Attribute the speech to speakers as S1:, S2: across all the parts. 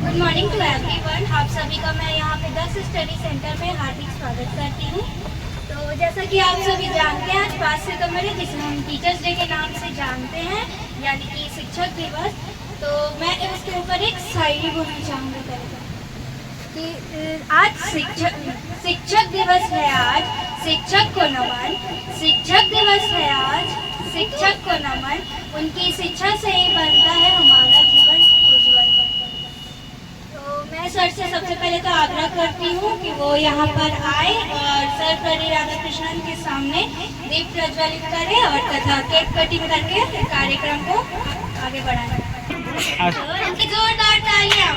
S1: Good morning to everyone. आप सभी का मैं यहाँ पे 10 स्टडी सेंटर में हार्दिक स्वागत करती हूँ। तो जैसा कि आप सभी जानते हैं, आज 5 सितंबर है, जिसे हम टीचर्स डे के नाम से जानते हैं, यानी कि शिक्षक दिवस। तो मैं उसके ऊपर एक शायरी बोलना चाहूँगी कि आज शिक्षक दिवस है, आज शिक्षक को नमन। शिक्षक दिवस है आज शिक्षक को नमन। उनकी शिक्षा से ही बनता है हमारा जीवन उज्ज्वल। तो मैं सर से सबसे पहले तो आग्रह करती हूँ कि वो यहाँ पर आए और सर्वपल्ली राधाकृष्णन के सामने दीप प्रज्वलित करें और तथा केक कटिंग करके कार्यक्रम को आगे बढ़ाएं। तो उनकी जोरदार तालियां।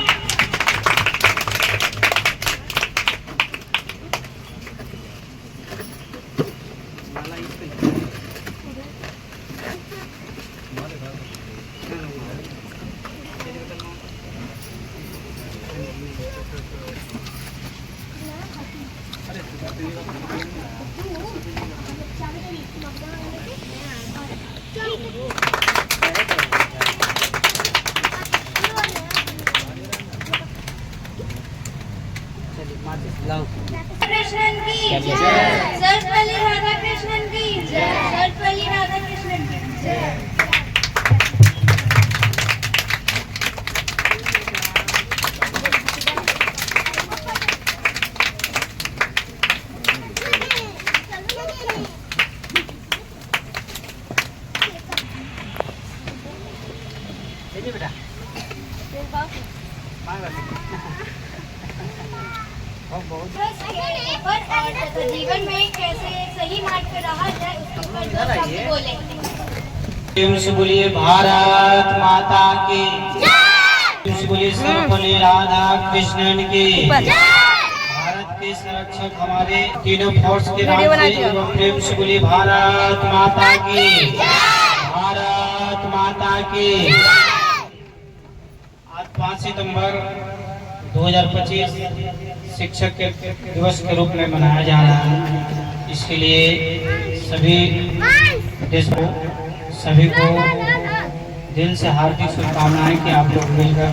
S1: कृष्णन की जय। सर्वपल्ली राधाकृष्णन की जय। सर्वपल्ली राधाकृष्णन की जय। और जीवन में कैसे सही मार्ग पर रहा जाए उसके ऊपर दो शब्द बोले।
S2: बोलिए भारत माता की जय। बोलिए सर्वपल्ली राधा कृष्णन की जय। भारत के संरक्षक हमारे तीनों फोर्स के नाम से प्रेम से बोलिए भारत माता की जय। भारत माता की आज 5 सितंबर 2025 शिक्षक के दिवस के रूप में मनाया जा रहा है। इसके लिए सभी देश को सभी को दिल से हार्दिक शुभकामनाएं कि आप लोग मिलकर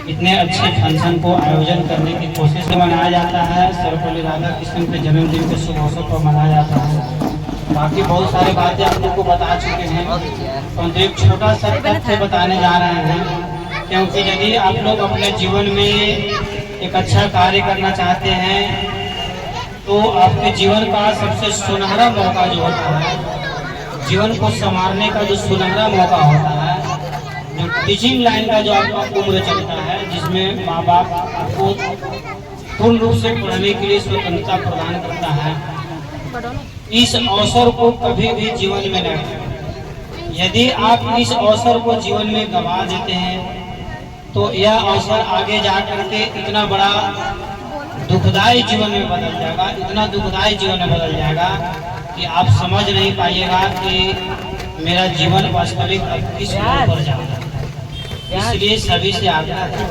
S2: इतने अच्छे फंक्शन को आयोजन करने की कोशिश से मनाया जाता है। सर्वपल्ली राधाकृष्णन के जन्मदिन के शुभ अवसर पर मनाया जाता है। बाकी बहुत सारी बातें आप लोग को बता चुके हैं, तो एक छोटा सा तथ्य बताने जा रहे हैं। क्योंकि यदि आप लोग अपने जीवन में एक अच्छा कार्य करना चाहते हैं तो आपके जीवन का सबसे सुनहरा मौका जो होता है, जीवन को संवारने का जो सुनहरा मौका होता है, जो टीचिंग लाइन का जो आपका उम्र चलता है, जिसमें माँ बाप आपको पूर्ण रूप से पढ़ने के लिए स्वतंत्रता प्रदान करता है, इस अवसर को कभी भी जीवन में न करें। यदि आप इस अवसर को जीवन में गंवा देते हैं तो यह अवसर आगे जा करके इतना बड़ा दुखदायी जीवन में बदल जाएगा, इतना दुखदायी जीवन में बदल जाएगा कि आप समझ नहीं पाइएगा कि मेरा जीवन वास्तविक अब किस मोड़ पर जा रहा है। इसलिए सभी से आग्रह है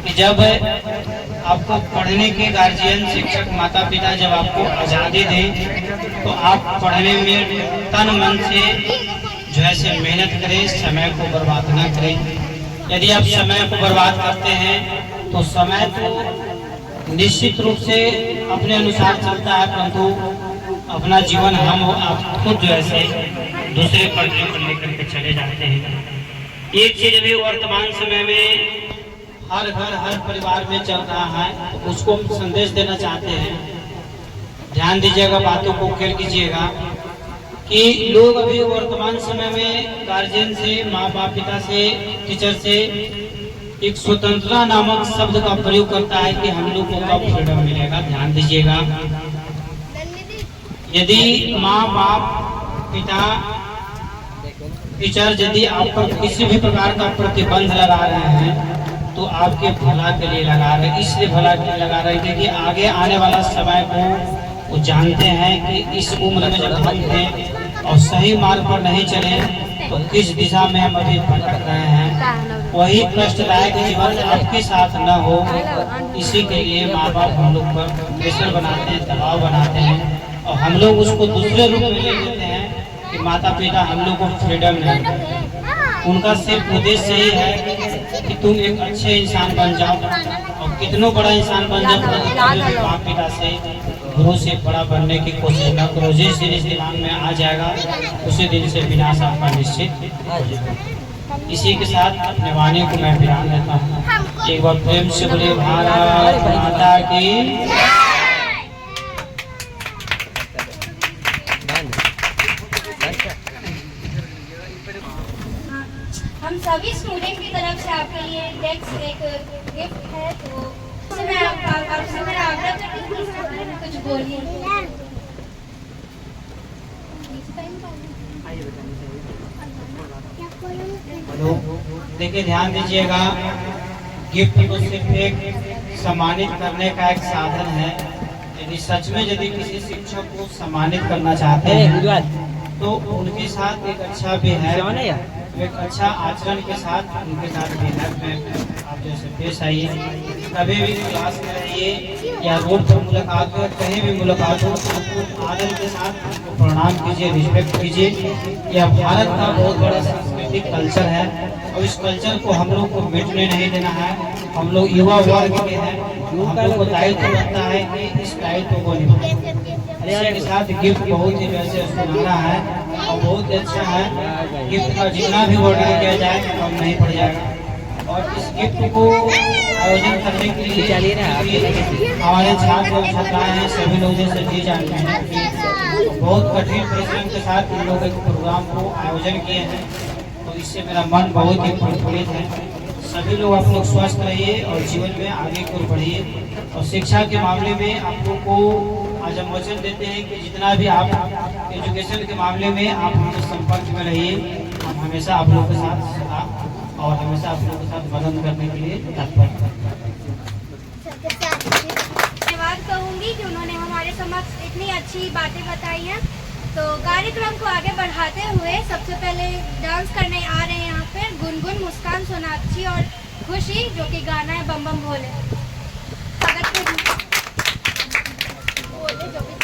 S2: कि जब आपको पढ़ने के गार्जियन, शिक्षक, माता पिता जब आपको आज़ादी दें तो आप पढ़ने में तन मन से जो है से मेहनत करें, समय को बर्बाद न करें। यदि आप समय को बर्बाद करते हैं तो समय तो निश्चित रूप से अपने अनुसार चलता है, परंतु अपना जीवन हम आप खुद जो है दूसरे पर लेकर के चले जाते हैं। एक चीज भी वर्तमान समय में हर घर हर परिवार में चल रहा है, तो उसको हम संदेश देना चाहते हैं। ध्यान दीजिएगा, बातों को खेल कीजिएगा कि लोग अभी वर्तमान समय में गार्जियन से, माँ बाप, पिता से, टीचर से एक स्वतंत्रता नामक शब्द का प्रयोग करता है कि हम लोग को कब फ्रीडम मिलेगा। ध्यान दीजिएगा, यदि माँ बाप, पिता, टीचर यदि आप पर किसी भी प्रकार का प्रतिबंध लगा रहे हैं तो आपके भला के लिए लगा रहे हैं। इसलिए भला के लिए लगा रहे हैं कि आगे आने वाला समय को वो जानते हैं कि इस उम्र में जब हम थे और सही मार्ग पर नहीं चले तो किस दिशा में हम अभी भटक रहे हैं। वही कष्टदायक जीवन आपके साथ न हो, इसी के लिए माँ बाप हम लोग पर प्रेशर बनाते हैं, दबाव बनाते हैं और हम लोग उसको दूसरे रूप में ले लेते हैं कि माता पिता हम लोग को फ्रीडम नहीं। उनका सिर्फ उद्देश्य यही है कि तुम एक अच्छे इंसान बन जाओ, और कितनों बड़ा इंसान बन जाओ, कभी भी बाप पिता से गुरु से बड़ा बनने की कोशिश न करो। जिस दिन इस दिमाग में आ जाएगा उसी दिन से विनाश आपका निश्चित। इसी के साथ अपने वाणी को मैं विराम देता हूँ। एक बार प्रेम से बोले भारत माता की।
S1: हम सभी स्टूडेंट की तरफ से आपके लिए टेक्स्ट एक गिफ्ट है, तो मैं आपसे मेरा आग्रह करती हूँ कि इसके बारे में कुछ बोलिए।
S2: हेलो, देखिए ध्यान दीजिएगा, गिफ्ट को सिर्फ एक सम्मानित करने का एक साधन है। यदि सच में यदि किसी शिक्षक को सम्मानित करना चाहते हैं तो उनके साथ एक अच्छा बिहेव, एक अच्छा आचरण के साथ उनके साथ बिहेव में आप जैसे पेश आइए। कभी भी क्लास में रहिए या रोड पर मुलाकात हो, कहीं भी मुलाकात हो, उनको आदर के साथ उनको प्रणाम कीजिए, रिस्पेक्ट कीजिए। यह भारत का बहुत बड़ा सांस्कृतिक कल्चर है और इस कल्चर को हम लोग को मिटने नहीं देना है। हम लोग युवा वर्ग के हैं, हम लोग को दायित्व लगता है कि इस दायित्व को निभाएं। इसी के साथ गिफ्ट बहुत ही वैसे सुनहरा है और बहुत ही अच्छा है। गिफ्ट का जितना भी ऑर्डर किया जाए कम नहीं पड़ जाएगा। और इस गिफ्ट को आयोजन करने के लिए हमारे छात्र और छात्राएं हैं, सभी लोग जैसे जी जानते हैं कि बहुत कठिन परिश्रम के साथ इन लोग एक प्रोग्राम को आयोजन किए हैं, तो इससे मेरा मन बहुत ही प्रफुल्लित है। सभी लोग आप लोग स्वस्थ रहिए और जीवन में आगे की ओर बढ़िए। और शिक्षा के मामले में आप लोग को आज हम वचन देते हैं कि जितना भी आप एजुकेशन के मामले में आप हमारे संपर्क में रहिए। हम हमेशा आप लोगों के साथ सदा और हमेशा आप लोगों के साथ मदद करने के लिए तत्पर हैं।
S1: धन्यवाद कहूँगी कि उन्होंने हमारे समक्ष इतनी अच्छी बातें बताई हैं। तो कार्यक्रम को आगे बढ़ाते हुए सबसे पहले डांस करने आ रहे हैं यहाँ पे गुनगुन, मुस्कान, सोनाक्षी और खुशी, जो कि गाना है बम बम भोले। स्वागत करिए। बोले जो भी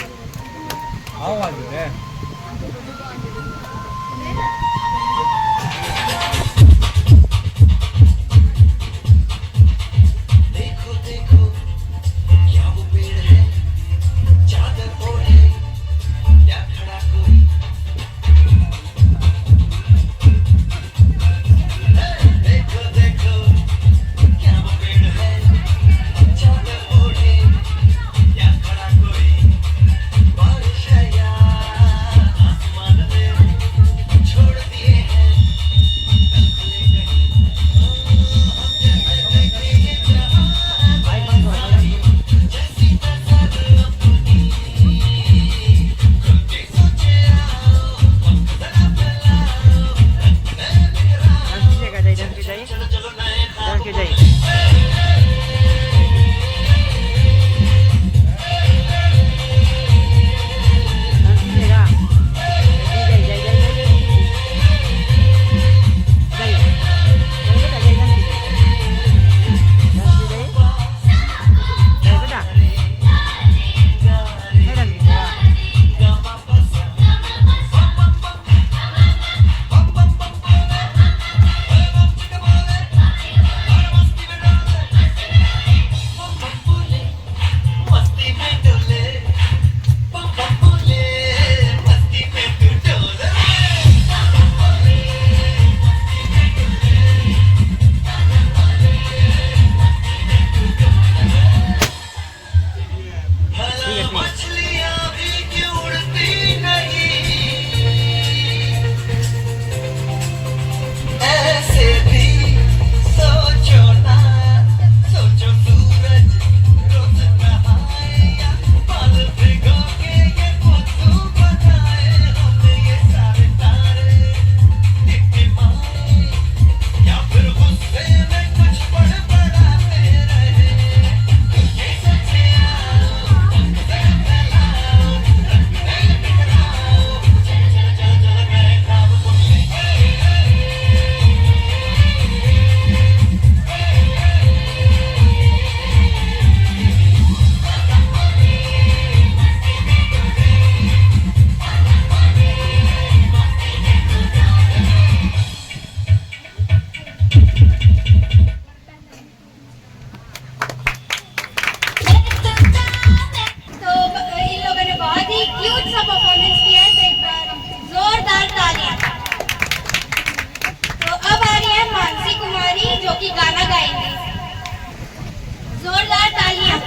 S1: जोरदार तालियां।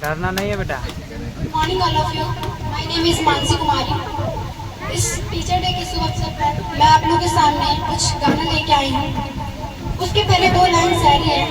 S2: डरना नहीं है बेटा।
S3: Good morning all of you, my name is Mansi Kumari. इस टीचर डे के शुभ अवसर पर मैं आप लोगों के सामने कुछ गाना लेके आई हूँ। उसके पहले 2 लाइन शायरी है।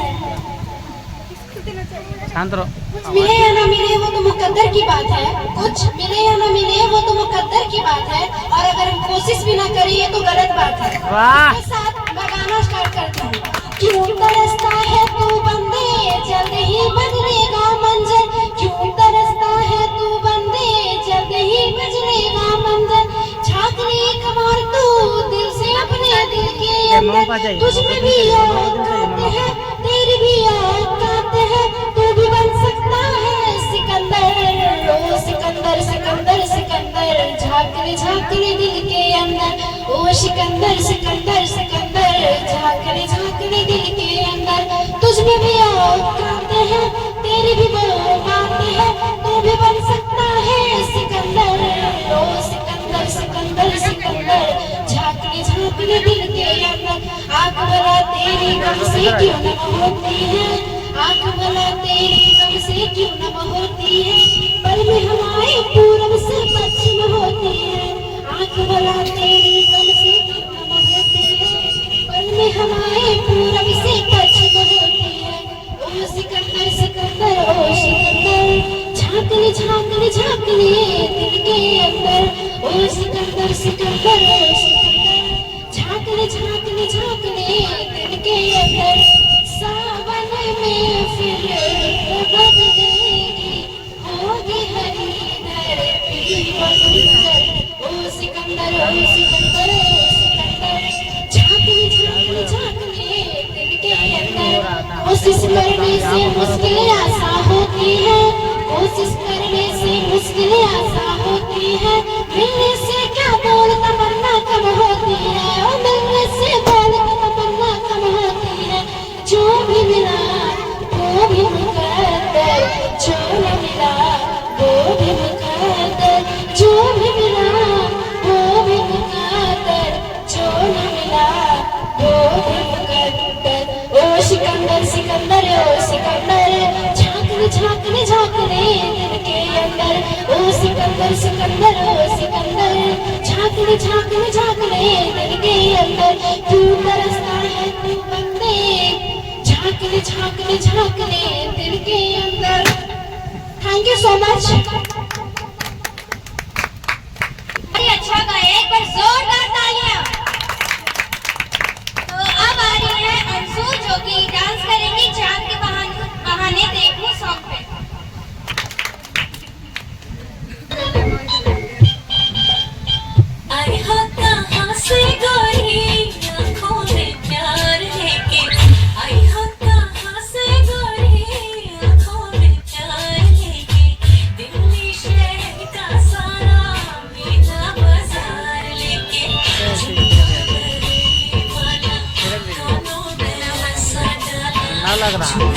S2: शांत रहो।
S3: कुछ मिले या ना मिले वो तो मुकद्दर की बात है, कुछ मिले या ना मिले वो तो मुकद्दर की बात है, और अगर हम कोशिश भी ना करें ये तो गलत बात है।
S2: वाह।
S3: इसके साथ मैं गाना स्टार्ट करती हूँ। क्यों तरसता है तू बंदे, जल्द ही बदलेगा मंजर। क्यों तरसता है तू बंदे, जल्द ही बदलेगा मंजर। झांक ले एक बार तू दिल से अपने दिल के अंदर, तुझमें भी औकात है, तेरी भी औकात है, तू भी बन सकता है सिकंदर। ओ सिकंदर सिकंदर सिकंदर, झांक ले दिल के अंदर। ओ सिकंदर सिकंदर सिकंदर, झांक ले दिल के अंदर। तुझमें भी औकात है, तेरी भी वो बात है, तू भी बन सकता है सिकंदर। ओ सिकंदर सिकंदर सिकंदर, झांक ले दिल के अंदर। आंख भला तेरी गम से क्यों नम होती है, आंख भला तेरी गम से क्यों नम होती है, पल में हमारे पूरब से पश्चिम होती है। आंख भला तेरी गम से क्यों नम होती है, पल में हमारे पूरब से पश्चिम होती है। ओ सिकंदर सिकंदर ओ सिकंदर, झांक ले दिल के अंदर। ओ सिकंदर सिकंदर ओ सिकंदर, झांक ले दिल के अंदर। सावन में फिर बदलेगी, होगी हरी धरती बंजर। ओ सिकंदर ओ सिकंदर ओ सिकंदर, झांक ले दिल के अंदर। कोशिश करने से मुश्किल आसान होती है, कोशिश करने से मुश्किल आसान होती है। मिलने से क्या बोल तमन्ना कम होती है, और मिलने से बोल तमन्ना कम होती है। जो भी मिला वो भी मुकद्दर, जो न मिला वो भी मुकद्दर। जो भी मिला वो भी मुकद्दर, जो न मिला वो भी मुकद्दर। ओ सिकंदर सिकंदर ओ सिकंदर, झांक ले दिल के अंदर। ओ सिकंदर सिकंदर ओ सिकंदर, झांक ले दिल के अंदर। क्यों तरसता है तू बंदे, झांक ले दिल के अंदर। Thank you so much.
S1: अच्छा गाया, एक बार जोरदार तालियां। तो अब आ रही है अंशु, जो कि डांस करेंगी चांद के बहाने देखो सॉन्ग पे।
S4: आई हो कहाँ से गोरी आँखों में प्यार लेके, आई हो कहाँ से गोरी आँखों में प्यार लेके। दिल्ली शहर का सारा मीठा बाजार लेके, दोनों में हंसा डाला,
S2: लग रहा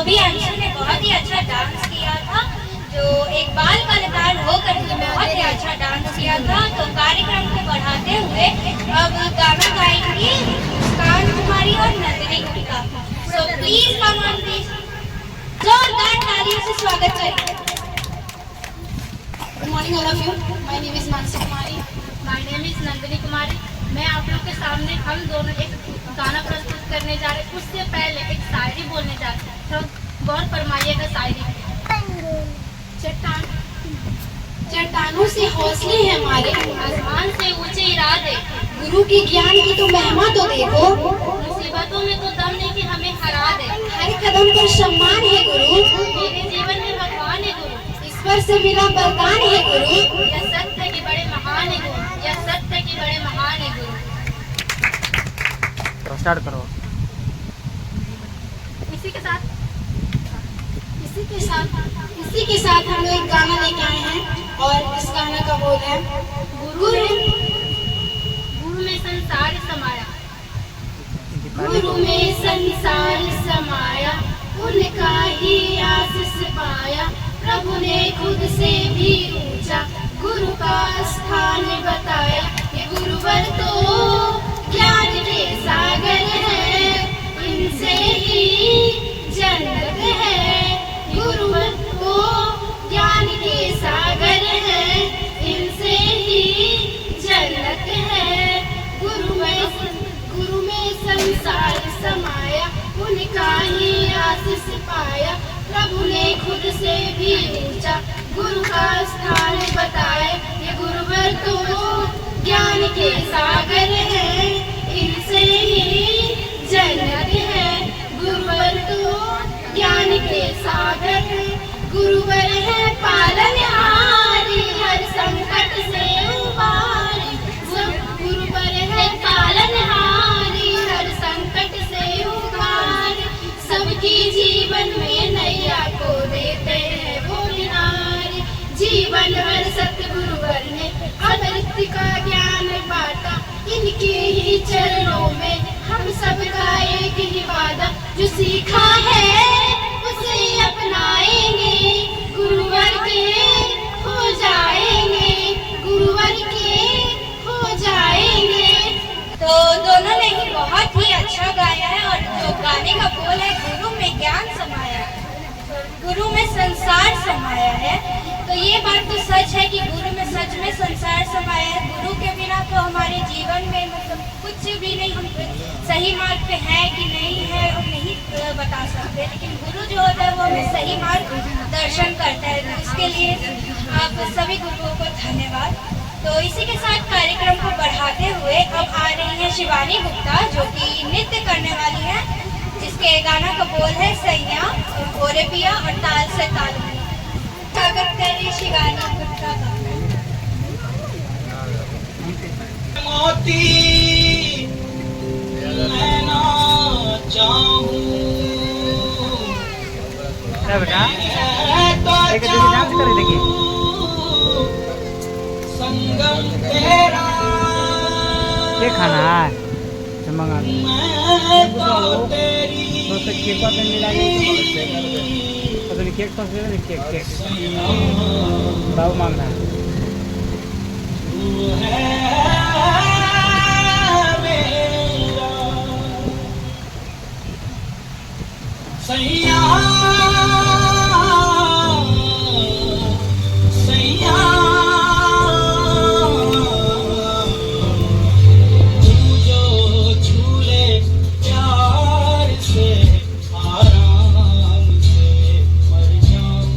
S1: अभी अंशु ने बहुत ही अच्छा डांस किया था, जो एक बाल कलाकार होकर के बहुत ही अच्छा डांस किया था। तो कार्यक्रम को बढ़ाते हुए अब गाना गाएंगी मुस्कान कुमारी और Nandini Gupta. So please come on please, जोरदार तालियों से स्वागत करें।
S3: Good morning all of you. My name is Mansi Kumari.
S1: My name is Nandini कुमारी। मैं आप लोग के सामने हम दोनों एक गाना प्रस्तुत करने जा रहे हैं। उससे पहले एक शायरी बोलने जा रहे हैं, तो गौर फरमाइएगा शायरी।
S3: चट्टानों से हौसले हैं हमारे,
S1: आसमान से ऊंचे इरादे,
S3: गुरु की ज्ञान की तो महिमा तो देखो,
S1: मुसीबतों में तो दम नहीं कि हमें हरा दे।
S3: हर कदम पर सम्मान है गुरु,
S1: मेरे जीवन में भगवान है गुरु,
S3: ईश्वर से मिला वरदान है गुरु,
S1: यह सत्य की बड़े महान है गुरु, यह सत्य की बड़े महान है गुरु।
S2: तो स्टार्ट करो।
S3: इसी के साथ हम लोग एक गाना लेके आए हैं और इस गाना का बोल है
S1: गुरु में संसार समाया,
S3: गुरु में संसार समाया, उनका ही आशीष पाया, प्रभु ने खुद से भी ऊंचा गुरु का स्थान बताया। ये गुरुवर तो ज्ञान के सागर है, इनसे ही जन्नत है। गुरुवर तो ज्ञान के सागर है, इनसे ही जन्नत है। गुरु में संसार समाया, उनका ही आशीष पाया, प्रभु ने खुद से भी ऊंचा गुरु का स्थान बताया। ये गुरुवर तो ज्ञान के सागर है, इनसे ही जन्नत है। गुरुवर तो ज्ञान के सागर है, गुरुवर है पालनहारी, हर संकट से उबारी। गुरुवर है पालनहारी, हर संकट से उबारी, सबकी जीवन में नैया को देते हैं वो निहारी। जीवन भर सतगुरुवर ने अमृत का ज्ञान बांटा, इनके ही चरणों में हम सबका एक ही वादा, जो सीखा है उसे अपनाएंगे, गुरुवर के हो जाएंगे, गुरुवर के हो जाएंगे।
S1: तो दोनों ने ही बहुत ही अच्छा गाया है और जो गाने का बोल है गुरु में ज्ञान समाया, गुरु में संसार समाया है। तो ये बात तो सच है कि गुरु में सच में संसार समाया है। गुरु के बिना तो हमारे जीवन में मतलब कुछ भी नहीं, हम सही मार्ग पे है कि नहीं है और नहीं बता सकते, लेकिन गुरु जो होता है वो हमें सही मार्ग दर्शन करता है। तो इसके लिए आप सभी गुरुओं को धन्यवाद। तो इसी के साथ कार्यक्रम को बढ़ाते हुए अब आ रही है शिवानी गुप्ता, जो कि नृत्य करने वाली है, जिसके गाना का बोल है सैया ओरे पिया और ताल से ताल मिला। स्वागत करिए शिवानी गुप्ता का।
S2: मोती मैं ना चाहूं, बेटा एक डांस करे देखिए, संगम तेरा ये खाना है मंगा तो तेरी तो केक पर मिला के केक पर से केक बाबू मांगना सैया सैया तू जो झूले प्यार से आराम से मर जाऊं,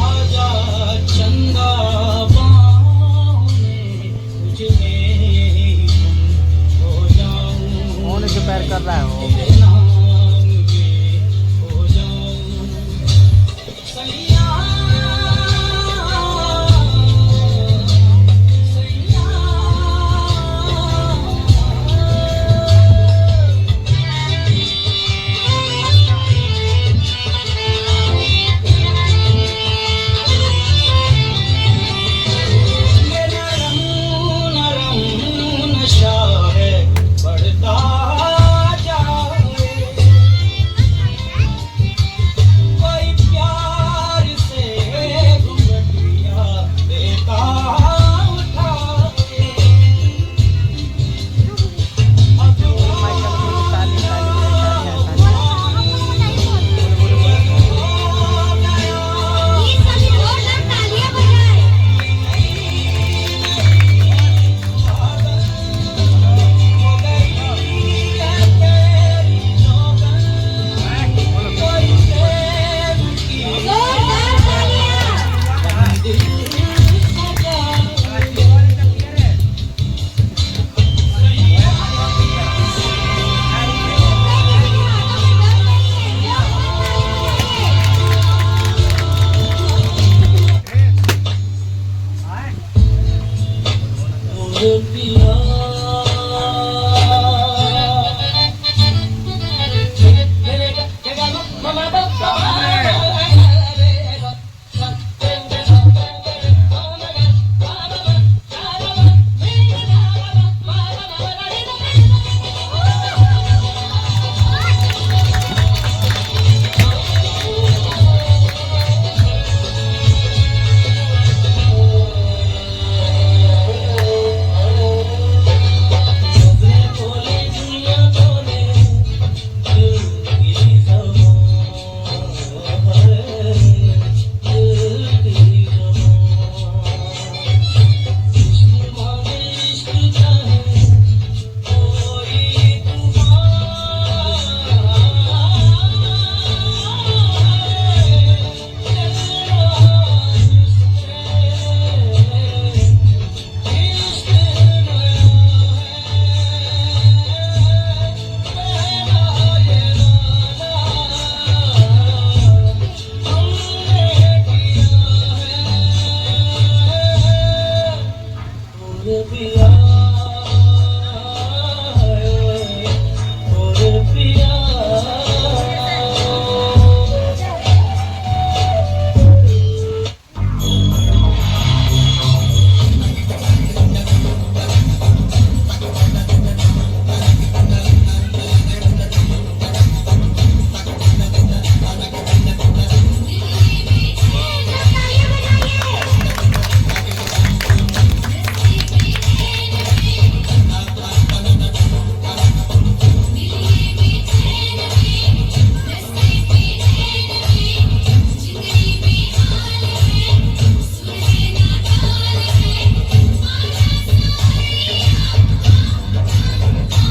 S2: आजा चंदा बाहों में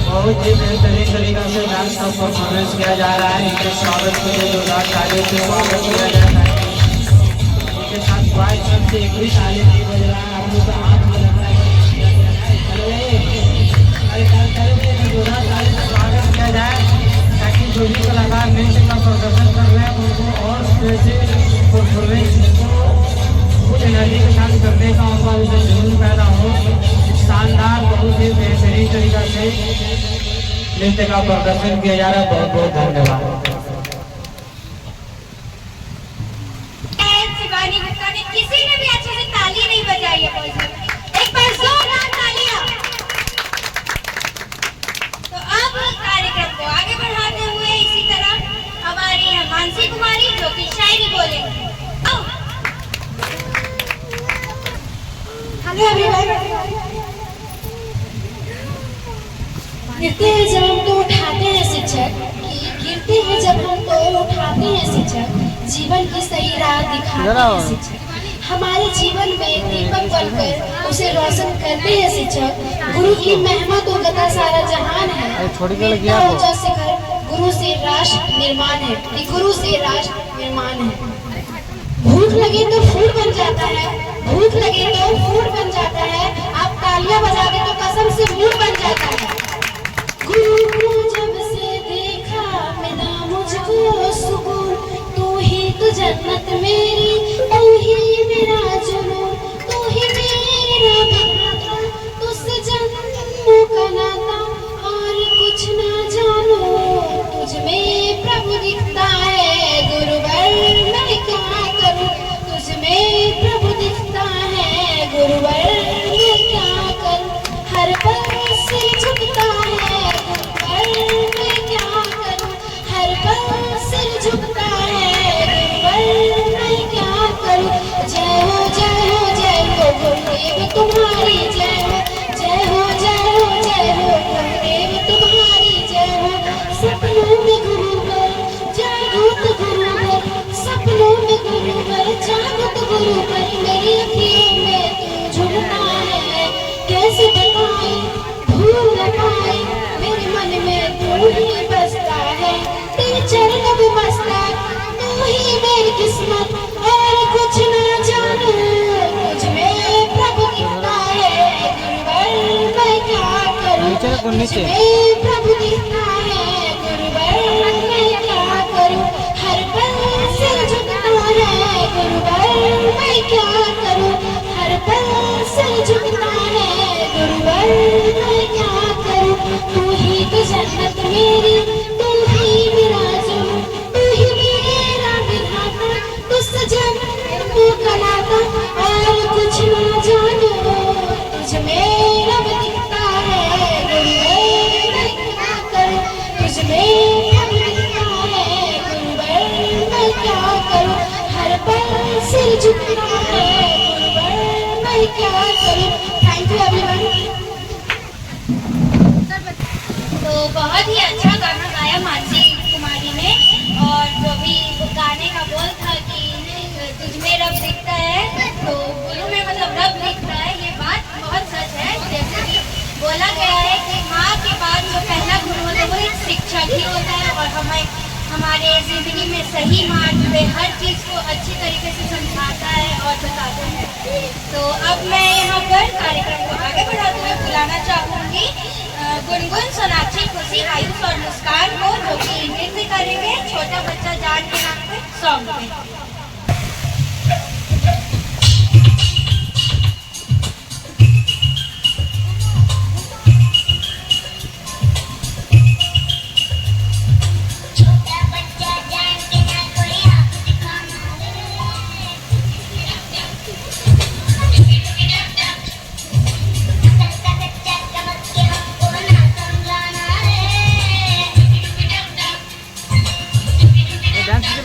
S2: बहुत ही बेहतरीन तरीका से डांस का परफॉर्मेंस किया जा रहा है। इनके स्वागत के लिए जोरदार तालियों से स्वागत किया जाता है। इनके साथ बॉयज सबसे एक भी ताली नहीं बज रहा है। आप लोग का हाथ में लग रहा है, जोरदार ताली से स्वागत किया जाए ताकि जो भी कलाकार नृत्य का प्रदर्शन कर रहे हैं उनको और परफॉर्मेंस को फुल एनर्जी के साथ करने का उनका जुनून पैदा हो। शानदार बहुत ही बेहतरीन तरीका से नृत्य का प्रदर्शन किया जा रहा है। बहुत बहुत धन्यवाद।
S1: शिवानी गुप्ता ने किसी ने भी अच्छे से ताली नहीं बजाई है। एक बार जोरदार तालियां। तो अब कार्यक्रम को आगे बढ़ाते हुए इसी तरह हमारी है मानसी कुमारी जो कि शायरी बोलेंगी।
S3: Hello everyone. गिरते हैं जब हमको उठाते हैं शिक्षक, गिरते हैं जब हमको उठाते हैं शिक्षक, जीवन की सही राह दिखाते हैं शिक्षक, हमारे जीवन में दीपक बनकर उसे रोशन करते हैं शिक्षक। गुरु की महिमा तो गता सारा जहान है, इतना ऊंचा शिखर गुरु से राष्ट्र निर्माण है, गुरु से राष्ट्र निर्माण है। भूख लगे तो फूल बन जाता है, भूख लगे तो फूल बन जाता है, आप तालियां बजा के तो कसम से मूड बन जाता है। गुरु को जब से देखा मिला मुझको सुकून, तू ही तो जन्नत मेरी, तू ही मेरा जुनून, तू ही मेरा बेटा, तुझसे जन्म का नाता और कुछ ना जानो, तुझ में प्रभु दिखता है गुरुवर मैं क्या करूं, तुझ में प्रभु दिखता है गुरुवर मैं क्या करूं, हर पल से झुकता है गुरुवर मैं क्या करूं, हर पल से झुकता है गुरुवर मैं क्या करूं। जय हो जय हो जय हो गुरुदेव तुम्हारी जय हो, जय हो जय हो जय हो गुरुदेव तुम्हारी जय हो। सपनों में गुरुवर जागृत गुरुवर, सपनों में गुरुवर जागृत गुरुवर, मेरी अखियों में तू झुलता है, कैसे बताए भूल न पाए, मेरे मन में तू ही बसता है, तेरे चरण में बसता तू ही मेरी किस्मत और कुछ ना जानो, मुझ में प्रभु दिखता है गुरुवर मैं क्या करूं, मुझ में प्रभु दिखता है गुरुवर मैं क्या करूं, हर पल से झुकता है गुरुवर मैं क्या करूं, हर पल से झुकता है गुरुवर
S1: हमें हमारे ज़िंदगी में सही मार्ग पे हर चीज़ को अच्छी तरीके से समझाता है और बताता है। तो अब मैं यहाँ पर कार्यक्रम को आगे बढ़ाते हुए बुलाना चाहूँगी गुनगुन, सोनाक्षी, खुशी, आयुष और मुस्कान को, जो कि नृत्य करेंगे छोटा बच्चा जान के नाम पे सॉन्ग पे।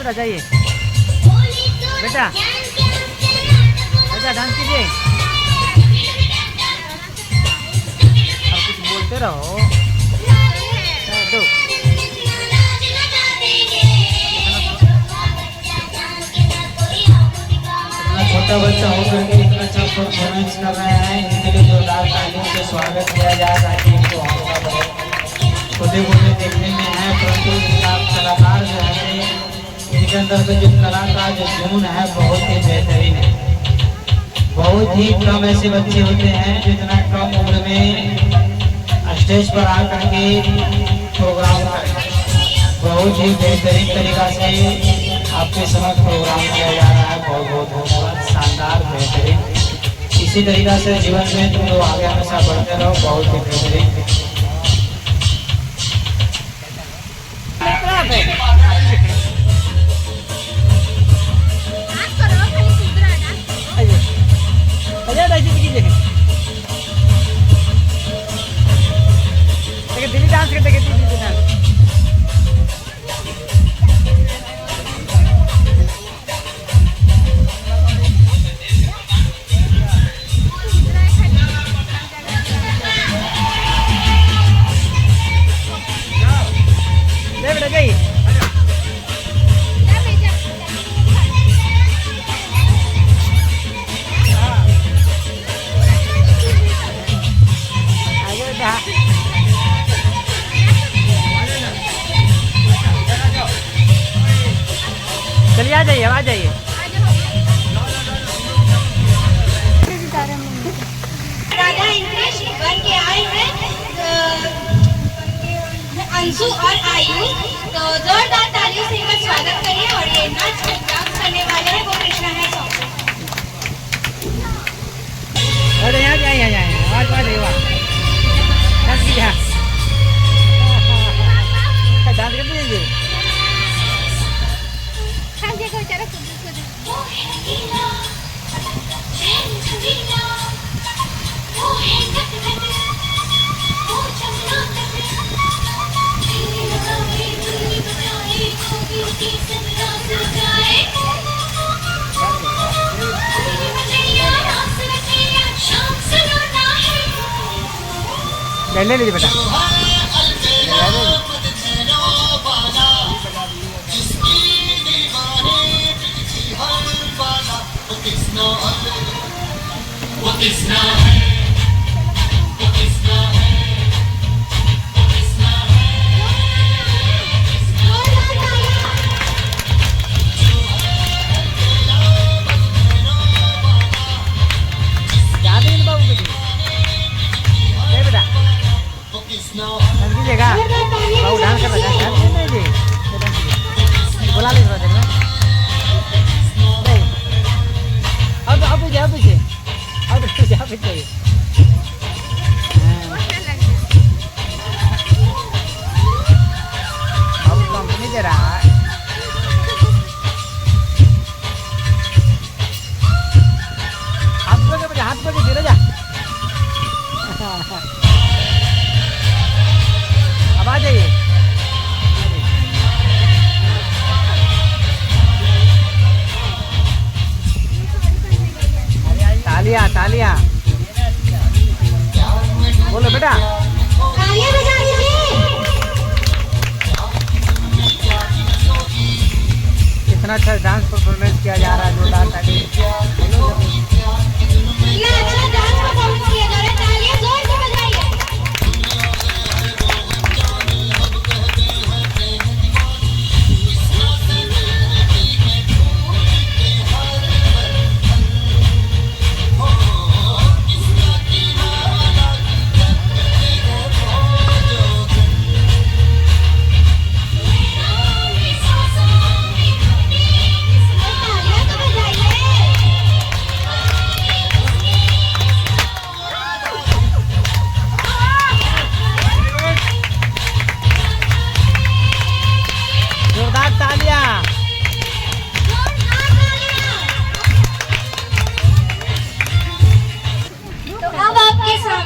S5: बेटा जाइए बेटा, बेटा डांस कीजिए, और कुछ बोलते रहो। दो
S2: छोटा बच्चा होकर के इतना अच्छा परफॉर्मेंस कर रहे हैं, इनके लिए जोरदार तालियों से स्वागत किया जाए ताकि इनको हौसला बढ़े। छोटे मोटे देखने में है, परंतु इनका कलाकार जो है, इनके अंदर का जो कला का जो जुनून है बहुत ही बेहतरीन है। बहुत ही कम ऐसे बच्चे होते हैं जो इतना कम उम्र में स्टेज पर आकर के प्रोग्राम करें। बहुत ही बेहतरीन तरीका से आपके समक्ष प्रोग्राम किया जा रहा है। बहुत बहुत धन्यवाद, शानदार, बेहतरीन। इसी तरीका से जीवन में तुम लोग आगे हमेशा बढ़ते रहो। बहुत ही बेहतरीन।
S5: दिल्ली डांस करते दिल्ली डांस। ले बेटा जाइए। आगे बेटा चलिए, आ जाइए, आ जाइए।
S1: राधा इंद्रेश बन के आए हैं अंशु और आयु, तो जोरदार तालियों से इनका स्वागत करिए। और ये नाच डांस करने वाले हैं वो कृष्णा है सॉन्ग।
S5: अरे यहाँ जाइए, यहाँ जाइए, आवाज आ जाइए, डांस कीजिए, डांस करते जाइए। ले लीजिए बेटा। बुला लीजिए थोड़ा देर में। नहीं, अब पीछे, अब पीछे, अब पीछे, अब पीछे। अब कंपनी दे रहा है। हाथ पकड़ के जा। अब आ जाइए। तालियां, तालियां बोलो बेटा,
S3: तालियां बजा दीजिए।
S5: कितना अच्छा डांस परफॉर्मेंस किया जा रहा है, जोरदार ताली।
S3: इतना अच्छा डांस परफॉर्मेंस किया जा रहा है, तालियां जोर से बजाइए।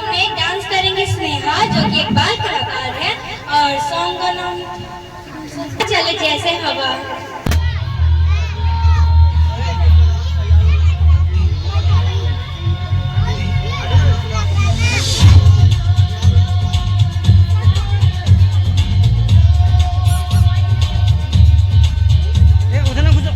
S1: में डांस करेंगे स्नेहा, जो कि एक बाल कलाकार है, और सॉन्ग का नाम चले जैसे हवा।
S5: उधर ना घुसो।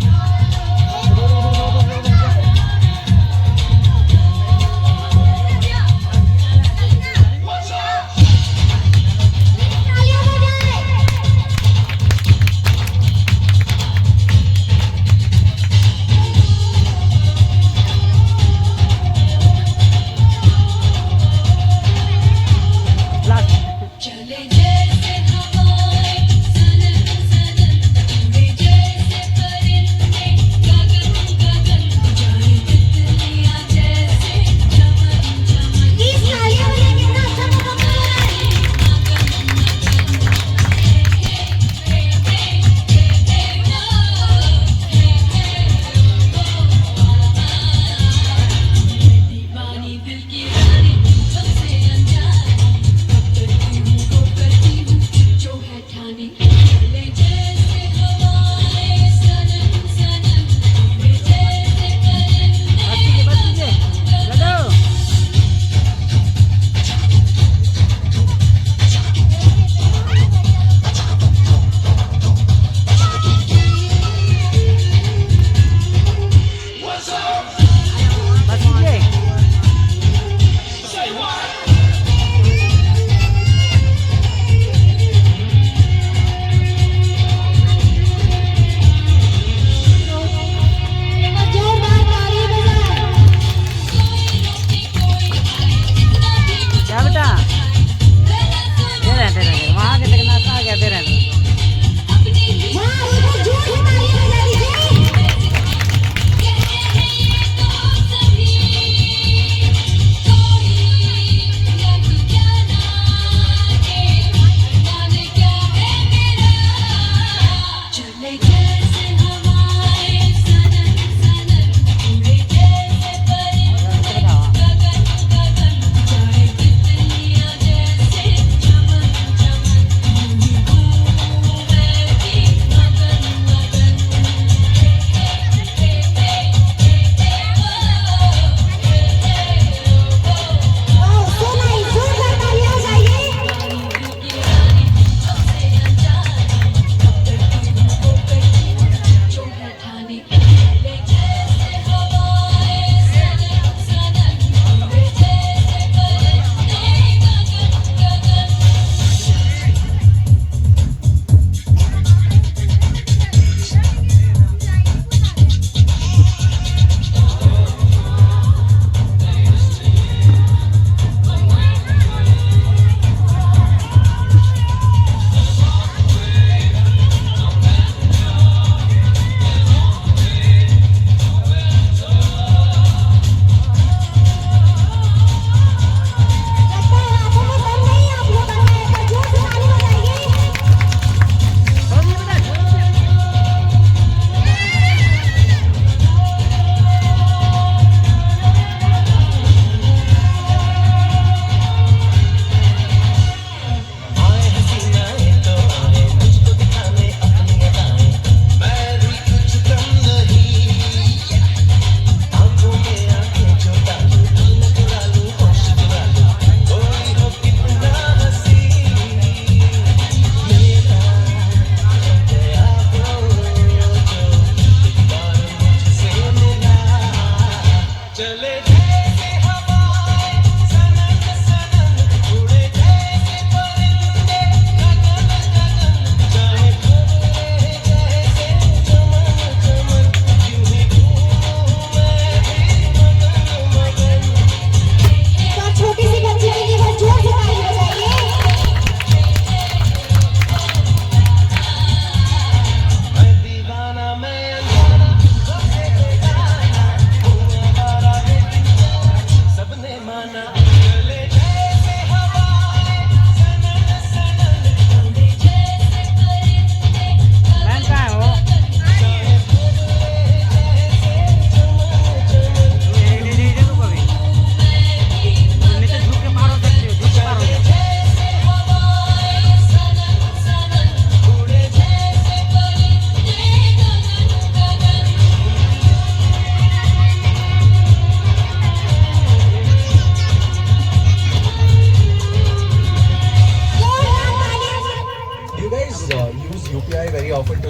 S6: we offer to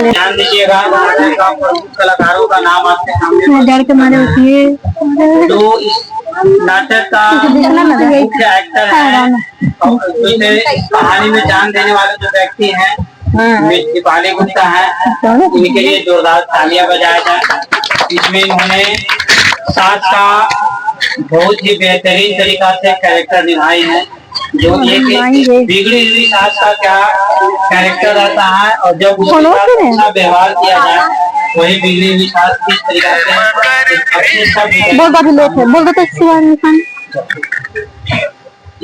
S2: ध्यान दीजिएगा, कलाकारों का नाम आपके सामने जो इस नाटक का मुख्य एक्टर है और कहानी में जान देने वाले जो व्यक्ति हैं दीपाली गुप्ता है, इनके लिए जोरदार तालियां बजाया जाए। इसमें इन्होंने सास का बहुत ही बेहतरीन तरीका से कैरेक्टर निभाई है, जो एक बिगड़ी हुई सास का क्या कैरेक्टर रहता है और जब उसके अच्छा व्यवहार किया जाए वही बिगड़ी हुई सास किस तरीका से
S3: बोल दो।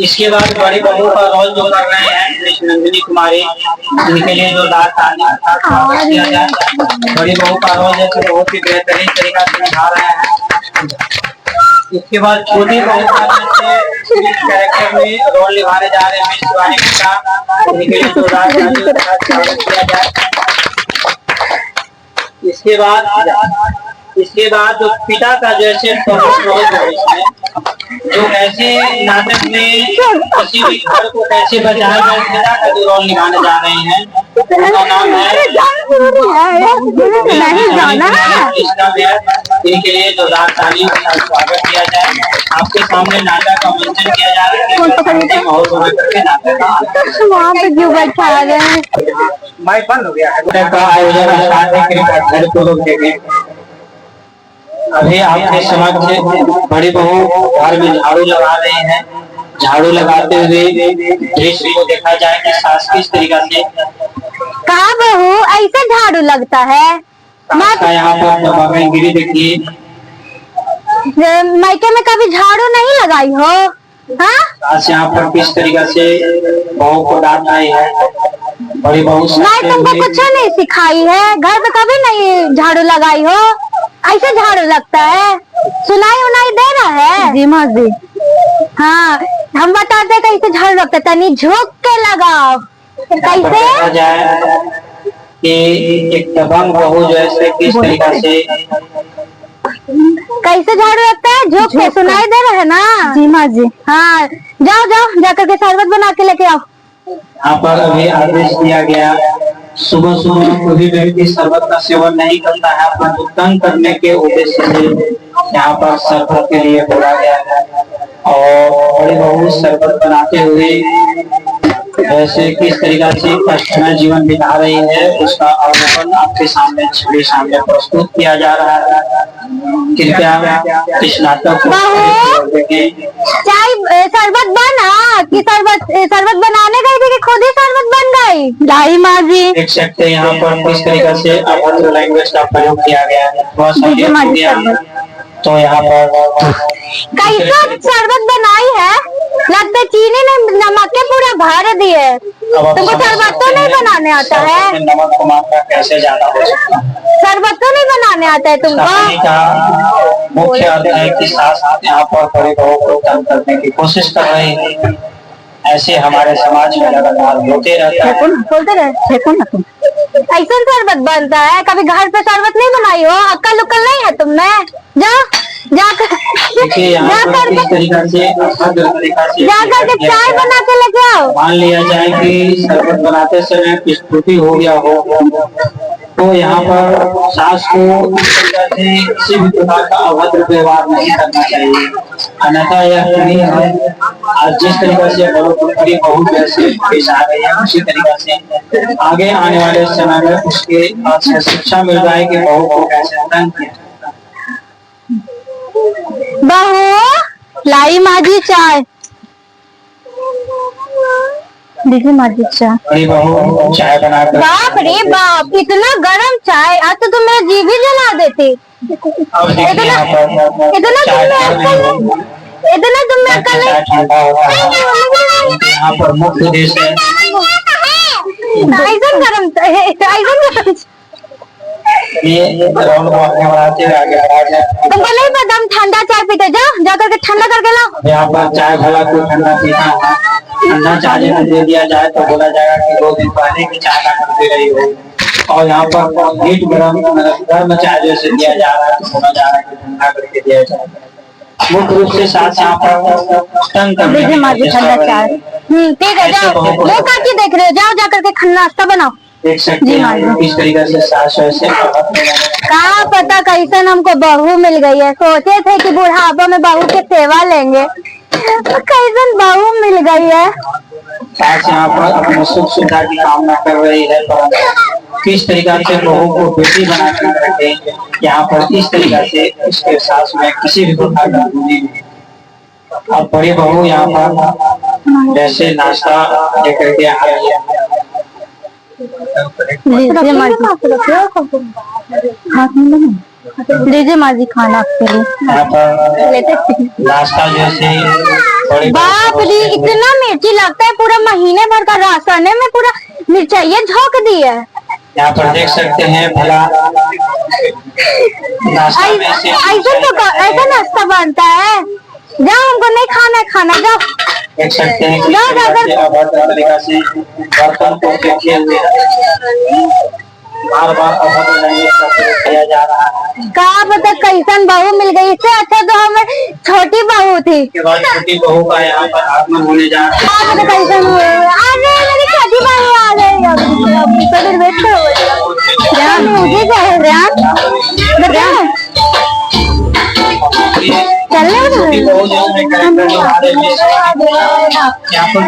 S2: इसके बाद बड़ी बहू का रोल जो कर रहे हैं नंदिनी कुमारी, इनके लिए जोरदार तालियां स्वागत किया जाए। बड़ी बहू का रोल जैसे बहुत ही बेहतरीन तरीका से निभा रहे हैं। इसके बाद छोटी बहू कैरेक्टर में रोल निभाने जा रहे हैं शिवानी गुप्ता, इनके लिए जोरदार स्वागत किया जाए। इसके बाद जो पिता का जैसे रोल है, जो ऐसे नाटक में किसी भी घर को कैसे बचाया जाए, पिता का जो रोल निभाने जा रहे हैं उनका नाम है इनके लिए जोरदार तालियों के साथ स्वागत किया जाए। आपके सामने नाटक का मंचन किया जा रहा है, माहौल करके नाटक का आयोजन अभी आपके समक्ष बड़ी बहू घर में झाड़ू लगा रहे हैं। झाड़ू लगाते हुए दृश्य को देखा जाए कि सास किस तरीका से
S3: कहा बहू ऐसे झाड़ू लगता है।
S2: यहाँ पर गिरी देखिए,
S3: मायके में कभी झाड़ू नहीं लगाई हो? हाँ,
S2: सास यहाँ पर किस तरीका से बहू को डांट रही है। बड़ी बहू
S3: नहीं तुमको कुछ नहीं सिखाई है, घर पे कभी नहीं झाड़ू लगाई हो, ऐसे झाड़ू लगता है। सुनाई उनाई दे रहा है? जी माँ जी। हाँ, हम बताते कैसे झाड़ू लगता है, तनी झुक के लगाओ। कैसे
S2: जाए कि एक दबंग बहू जो है किस तरीका से
S3: कैसे झाड़ू लगता है? झुक के। सुनाई दे रहा है ना? जी माँ जी। हाँ, जाओ जाओ जाकर के शरबत बना के लेके आओ।
S2: यहाँ पर अभी आदेश दिया गया, सुबह सुबह कोई व्यक्ति शरबत का सेवन नहीं करता है, अपना तंग करने के उद्देश्य से यहाँ पर शरबत के लिए बोला गया है। और बड़ी बहू शरबत बनाते हुए वैसे किस तरीका से कष्टमय जीवन बिता रही है उसका अवलोकन आपके सामने छवि सामने प्रस्तुत किया जा रहा है। कृपया इस नाटक को
S3: चाय शरबत बना कि शरबत बनाने गई थी कि खुद ही शरबत बन गई? लाई माँ जी
S2: देख सकते हैं यहाँ पर किस तरीका से अभद्र लैंग्वेज का प्रयोग किया गया है। थोड़ा सा तो यहाँ पर
S3: कैसा शरबत बनाई है? लगता चीनी ने नमक के पूरा भर दिए। तुमको शरबत तो नहीं बनाने आता है?
S2: नमक को मात्रा कैसे ज्यादा हो सकता है?
S3: शरबत तो नहीं बनाने आता है तुमको?
S2: मुख्य अर्थ है कि सास यहाँ पर बड़े बहू को तंग करने की कोशिश कर रहे हैं। ऐसे हमारे समाज में लगातार होते रहता है।
S3: बोलते रहे ऐसा शरबत बनता है? कभी घर पे शरबत नहीं बनाई हो? अक्कल उक्कल नहीं है तुमने? जाओ जाकर के चाय बना के लेके आओ।
S2: मान लिया जाए कि शरबत बनाते समय कुछ त्रुटि हो गया हो तो यहाँ पर सास को किसी भी प्रकार का अभद्र व्यवहार नहीं करना चाहिए, अन्यथा यह नहीं है। आज जिस तरीके से बड़ी बहू जैसे पेश आ गई है उसी तरीके से आगे आने वाले समय में उसके अच्छे शिक्षा मिल रहा है कि बहू को कैसे तंग किया।
S3: बहू लाई माजी चाय, देखिए माजी चाय।
S2: बड़ी बहू चाय बनाकर।
S3: बाप रे बाप, इतना गरम चाय! आज तो तुम मेरा जीभ ही जला देती। इतना तुम में अक्ल
S2: यहाँ पर मुख्य उद्देश्य है
S3: तुमको नहीं पता हम ठंडा चाय पीते? जाओ जा करके ठंडा करके लाओ।
S2: यहाँ पर चाय भला कोई ठंडा पीता है, ठंडा चाय दे दिया जाए तो बोला जाएगा कि 2 दिन पहले की चाय ला कर दे रही हो। और यहाँ पर हीट गर्म चाय जैसे दिया जा रहा है तो बोला जा रहा है कि ठंडा करके दिया जाए। मुख्य रूप से साथ यहाँ पर तंग करने
S6: देखिए माँ जी ठंडा चाय। ठीक है, जाओ वो काकी देख रहे हो, जाओ जा करके खाना नाश्ता बनाओ।
S2: देख सकते हैं इस तरीके से सास वैसे
S6: कहाँ पता कैसे हमको बहू मिल गई है, सोचे थे कि बुढ़ापा में बहू की सेवा लेंगे, कैसे बहू मिल गई है।
S2: सास यहाँ पर अपने सुख सुविधा की कामना कर रही है, पर किस तरीके से बहू को बेटी बना कर रखे यहाँ पर इस तरीके से इसके सास में किसी भी प्रकार का नहीं। अब बड़ी बहू यहाँ पर जैसे नाश्ता लेकर के आ रही है।
S6: लीजिए माँ जी खाना आपके लिए।
S2: यहाँ पर नाश्ता जैसे बड़ी
S6: बाप रे इतना मिर्ची लगता है, पूरा महीने भर का राशन है, मैं पूरा मिर्चाइये झोंक दी है।
S2: यहाँ पर देख सकते हैं भला नाश्ता में से
S6: ऐसा नाश्ता बनता है। जाओ हमको नहीं खाना है, खाना जाओ।
S2: देख सकते हैं कि अभद्र तरीका से बर्तन को फेंके हुए बार बार अभद्र लहजे का प्रयोग किया जा रहा है।
S6: कहा पता कैसन बहू मिल गई, इससे अच्छा तो हमें छोटी बहू थी।
S2: के बाद छोटी बहू का यहाँ पर आगमन होने जा रहा है।
S6: कहा पता कैसन हुए, आ गई मेरी छोटी बहू आ गई। अब तो फिर वेट करो ध्यान, मुझे क्या है ध्यान चलने
S2: छोटी बहू जो है कैरेक्टर निभाने में यहाँ पर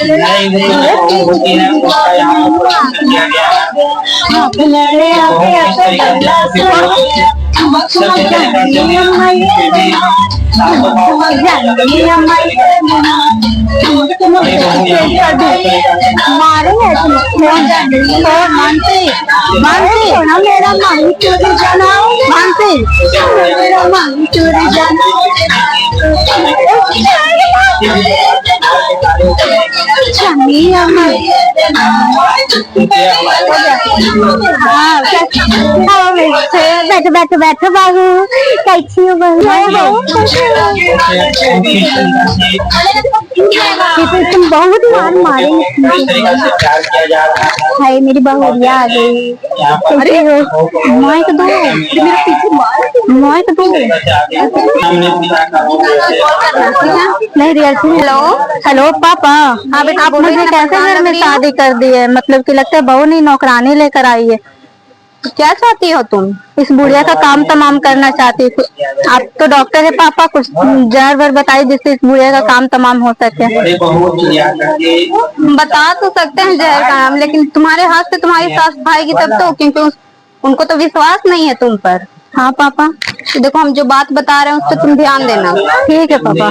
S2: नई बहू होती है उसका यहाँ पर प्रदर्शन किया गया है। बहू किस तरीके से सब
S6: बैठो बैठो बैठो बाबू, कैसी हो बहू? तुम बहुत मार मारेंगे। हाय मेरी बहुरिया आ गई। अरे माइक दो, मेरे पीछे माइक दो। नहीं रियल। हेलो हेलो पापा। हाँ बेटा, आप मुझे कैसे घर में शादी कर दी है? मतलब कि लगता है बहू नहीं नौकरानी लेकर आई है। क्या चाहती हो तुम? इस बुढ़िया का काम तमाम करना चाहती हो? आप तो डॉक्टर है पापा, कुछ जहर भर बताइए जिससे इस बुढ़िया का काम तमाम हो सके। बता तो सकते हैं जहर का नाम, लेकिन तुम्हारे हाथ से तुम्हारी सास खाएगी तब तो, क्योंकि उनको तो विश्वास नहीं है तुम पर। हाँ पापा देखो, हम जो बात बता रहे हैं उस पर तुम ध्यान देना। ठीक है पापा।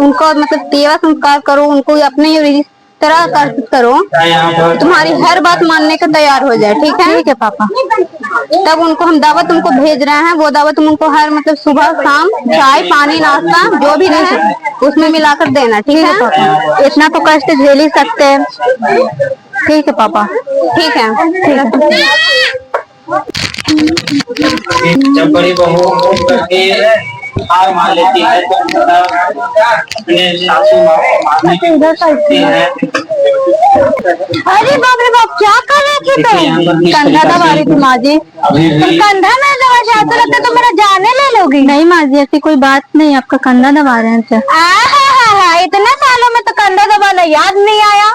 S6: उनको मतलब सेवा संस्कार करो, उनको अपने तरह करो, तुम्हारी हर बात मानने को तैयार हो जाए। ठीक है? ठीक है पापा। तब उनको हम दावत उनको भेज रहे हैं, वो दावत तुम उनको हर मतलब सुबह शाम चाय पानी नाश्ता जो भी नहीं उसमें मिलाकर देना। ठीक है पापा? इतना तो कष्ट झेल ही सकते हैं। ठीक है पापा। ठीक है। ठीक है।
S2: जब बड़ी बहू हार मान लेती है तो अपने सासू माँ को मारने की कोशिश करती है।
S6: अरे बाप रे बाप, क्या कर रहे थे तुम? कंधा दबा रही थी माँ जी। कंधा में दबा चाहते लगता तो मेरा जाने ले लोगी। नहीं माँ जी ऐसी कोई बात नहीं, आपका कंधा दबा रहे हैं। इतने सालों में तो कंधा दबाना याद नहीं आया,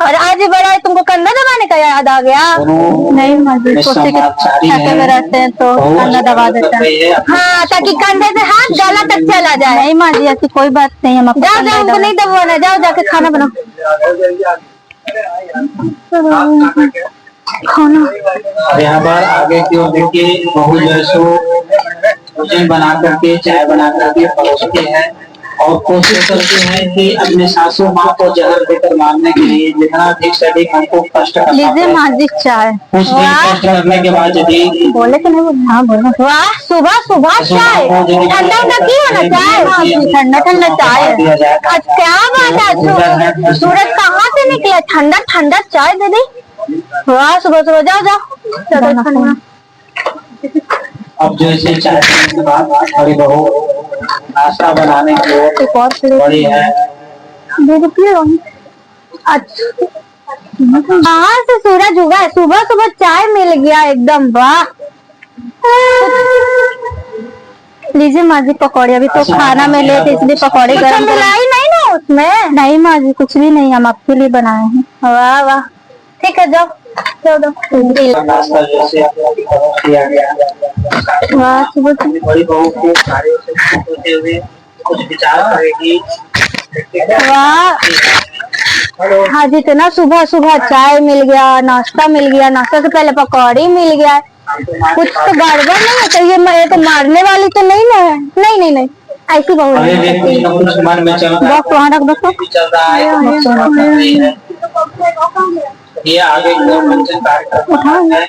S6: और आज बड़ा है तुमको कंधा दबाने का याद आ गया। नहीं माँ जी, छाते में रहते हैं तो कंधा दबा देता है। हाँ, ताकि कंधे से हाथ गला तक चला जाए। नहीं माँ जी ऐसी कोई बात नहीं है। जाओ जाओ, उनको नहीं दबाना, जाओ जाके खाना बनाओ। खाना
S2: यहाँ पर आगे की ओर देखिए, बहू जो है सो भोजन बना करके चाय बना करके परोसते हैं और कोशिश करते हैं कि अपने सासू माँ को जहर देकर मारने के लिए जितना अधिक से अधिक हमको कष्ट करना।
S6: लीजिए माँ जी चाय।
S2: कुछ दिन कष्ट करने के बाद यदि बोले
S6: कि नहीं? हाँ बोलो। वाह, सुबह सुबह चाय, ठंडा ठंडा की होना चाय? ठंडा ठंडा चाय। क्या बात है, सूरज कहाँ से निकला? ठंडा ठंडा चाय दे दी। वाह, सुबह सुबह जाओ जाओ।
S2: अब जैसे चाय पीने के बाद बड़ी बहू नाश्ता बनाने की ओर बड़ी है।
S6: अच्छा कहाँ से सूरज उगा है? सुबह सुबह चाय मिल गया एकदम। वाह, लीजिए माँ जी पकौड़े, अभी तो खाना में ले थे इसलिए पकौड़े गरम मिलाई नहीं ना उसमें। नहीं माँ जी कुछ भी नहीं, हम आपके लिए बनाए हैं। वाह वाह, ठीक है जाओ
S2: नाश्ता जैसे किया गया।
S6: वाह सुबह
S2: बड़ी बहू को कार्यों से होते हुए कुछ विचार करेगी।
S6: वाह हाँ जी, तो ना सुबह सुबह चाय मिल गया, नाश्ता मिल गया, नाश्ता से पहले पकौड़ी मिल गया, कुछ तो गड़बड़ नहीं है। तो ये तो मारने वाली तो नहीं ना है? नहीं नहीं नहीं, ऐसी बहुत
S2: अरे व्यक्ति का कुछ मन में चल रहा है,
S6: बॉक्स वहाँ रख दो।
S2: चल रहा है, ये आगे की ओर मंचन कार्यक्रम है।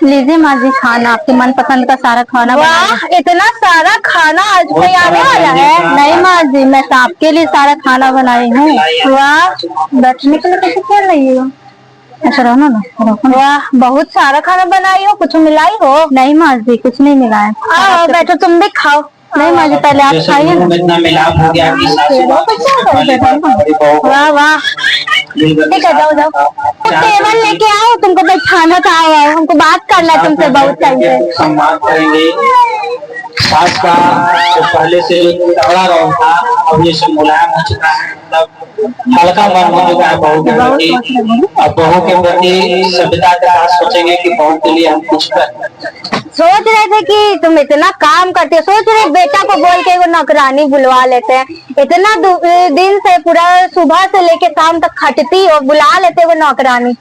S6: लीजिए माँ जी खाना, आपके मनपसंद का सारा खाना। वाह इतना सारा खाना आज कोई आने वाला है? नहीं माँ जी, मैं तो आपके लिए सारा खाना बनाई हूँ। वाह बैठने के लिए कैसे खेल रही हो? अच्छा रहो ना। वाह बहुत सारा खाना बनाई हो, कुछ मिलाई हो? नहीं माँ जी कुछ नहीं मिलाया। आओ बैठो तुम भी खाओ। नहीं माँ जी पहले आप खाइए ना।
S2: इतना मिलाप हो गया कि
S6: वाह वाह ठीक है, जाओ जाओ टेबल लेके आओ, तुमको बैठाना था, आओ हमको बात करना है तुमसे बहुत टाइम से।
S2: सम्मान करेंगे सास का, जो पहले से तगड़ा रहा था अब ये सब मुलायम हो चुका है, मतलब हल्का मन हो चुका है बहू के प्रति। अब बहू के प्रति सभ्यता के साथ सोचेंगे कि बहू के लिए हम कुछ कर।
S6: सोच रहे थे कि तुम इतना काम करते हो, सोच रहे बेटा को बोल के वो नौकरानी बुलवा लेते हैं। इतना दिन से पूरा सुबह से लेके शाम तक खटती हो, बुला लेते वो नौकरानी।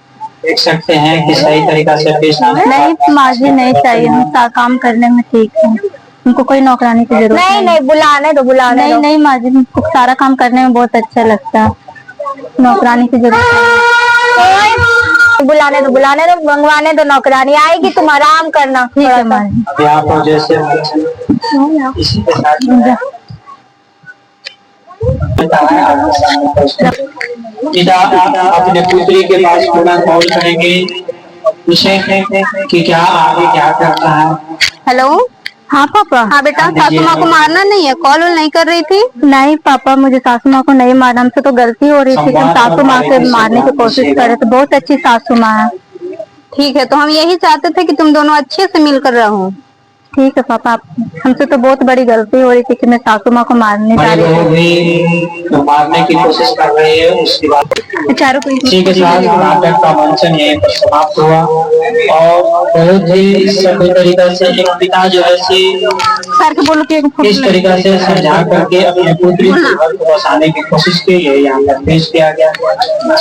S2: देख सकते हैं कि सही तरीका से पेश
S6: नहीं माँ जी नहीं चाहिए, हम काम करने में ठीक है, उनको कोई नौकरानी की जरूरत नहीं। नहीं बुलाने दो, बुलाने नहीं। नहीं माँ जी हमको सारा काम करने में बहुत अच्छा लगता है, नौकरानी की जरूरत नहीं। बुलाने दो, मंगवाने दो, नौकरानी आएगी, तुम आराम करना। ठीक है माँ जी।
S2: अभी आप जैसे इसी के साथ पिता अपने पुत्री के पास पूरा कॉल करेंगे, पूछेंगे कि क्या आगे क्या करना है।
S6: हेलो हाँ पापा। हाँ बेटा सासू माँ को मारना नहीं है, कॉल नहीं कर रही थी? नहीं पापा मुझे सासू माँ को नहीं मारना, हमसे तो गलती हो रही थी कि हम सासू माँ से मारने की कोशिश करे, तो बहुत अच्छी सासू माँ है। ठीक है, तो हम यही चाहते थे कि तुम दोनों अच्छे से मिलकर रहो। ठीक है पापा, हमसे तो बहुत बड़ी गलती हो रही थी कि मैं सासू माँ को मारने जा रही थी,
S2: तो मारने की कोशिश कर रही है। उसके बाद ठीक है साहब, नाटक का मंचन यहीं पर समाप्त हुआ और बहुत ही सभ्य तरीका से एक पिता जो है
S6: सर के बोलो कि
S2: इस तरीका से समझा करके अपने पुत्री को घर को बसाने की कोशिश की, ये यहाँ पर पेश किया गया।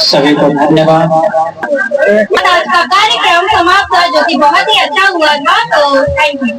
S2: सभी को धन्यवाद।
S1: आज का कार्यक्रम समाप्त हुआ जो कि बहुत ही अच्छा हुआ था, तो थैंक यू।